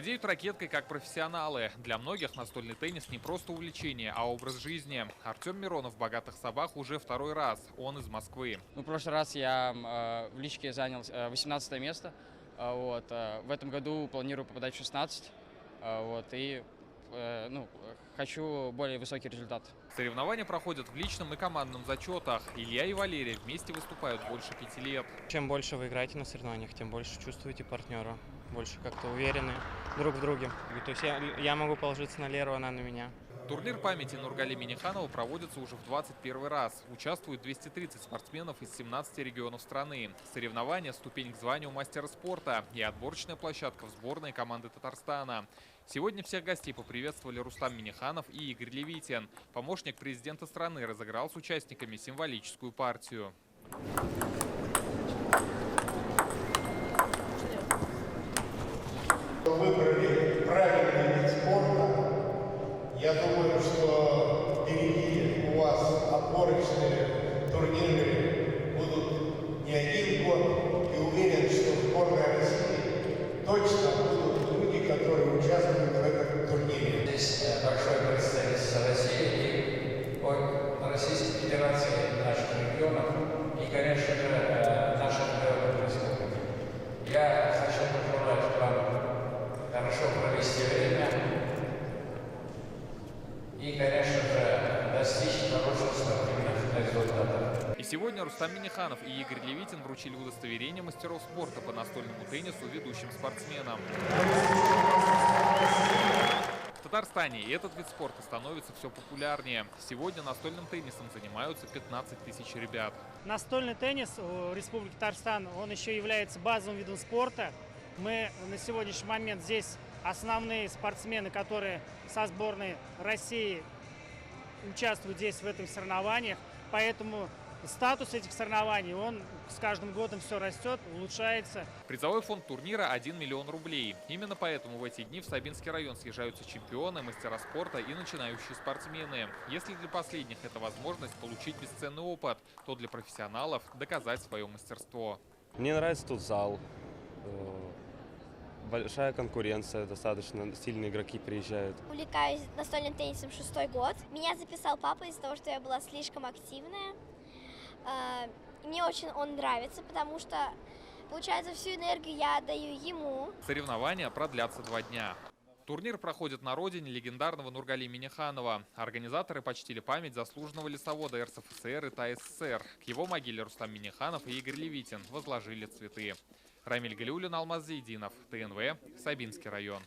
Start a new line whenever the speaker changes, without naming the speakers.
Владеют ракеткой как профессионалы. Для многих настольный теннис не просто увлечение, а образ жизни. Артем Миронов в «Богатых собак» уже второй раз. Он из Москвы.
В прошлый раз я в личке занял 18 место. В этом году планирую попадать в 16. Хочу более высокий результат.
Соревнования проходят в личном и командном зачетах. Илья и Валерий вместе выступают больше 5 лет.
Чем больше вы играете на соревнованиях, тем больше чувствуете партнера. Больше как-то уверены друг в друге. То есть я могу положиться на Леру, она на меня.
Турнир памяти Нургали Миниханова проводится уже в 21 раз. Участвуют 230 спортсменов из 17 регионов страны. Соревнования – ступень к званию мастера спорта и отборочная площадка в сборной команды Татарстана. Сегодня всех гостей поприветствовали Рустам Миниханов и Игорь Левитин. Помощник президента страны разыграл с участниками символическую партию.
Выбрали правильный вид спорта. Я думаю, что впереди у вас отборочные турниры будут не один год. И уверен, что в сборной России точно будут люди, которые участвуют в этом турнире.
Здесь большое представительство России и от Российской Федерации наших регионов и, конечно же, наших республик. Я хочу пожелать вам хорошо провести время и, конечно же, достичь хороших спортивных результатов.
И сегодня Рустам Миниханов и Игорь Левитин вручили удостоверение мастеров спорта по настольному теннису ведущим спортсменам. В Татарстане этот вид спорта становится все популярнее. Сегодня настольным теннисом занимаются 15 тысяч ребят.
Настольный теннис в Республике Татарстан, он еще является базовым видом спорта. Мы на сегодняшний момент здесь основные спортсмены, которые со сборной России участвуют здесь в этих соревнованиях. Поэтому статус этих соревнований, он с каждым годом все растет, улучшается.
Призовой фонд турнира 1 миллион рублей. Именно поэтому в эти дни в Сабинский район съезжаются чемпионы, мастера спорта и начинающие спортсмены. Если для последних это возможность получить бесценный опыт, то для профессионалов доказать свое мастерство.
Мне нравится тут зал. Большая конкуренция, достаточно сильные игроки приезжают.
Увлекаюсь настольным теннисом 6-й год. Меня записал папа из-за того, что я была слишком активная. Мне очень он нравится, потому что, получается, всю энергию я отдаю ему.
Соревнования продлятся 2 дня. Турнир проходит на родине легендарного Нургали Миниханова. Организаторы почтили память заслуженного лесовода РСФСР и ТАССР. К его могиле Рустам Миниханов и Игорь Левитин возложили цветы. Рамиль Галиуллин, Алмаз Зейдинов, ТНВ, Сабинский район.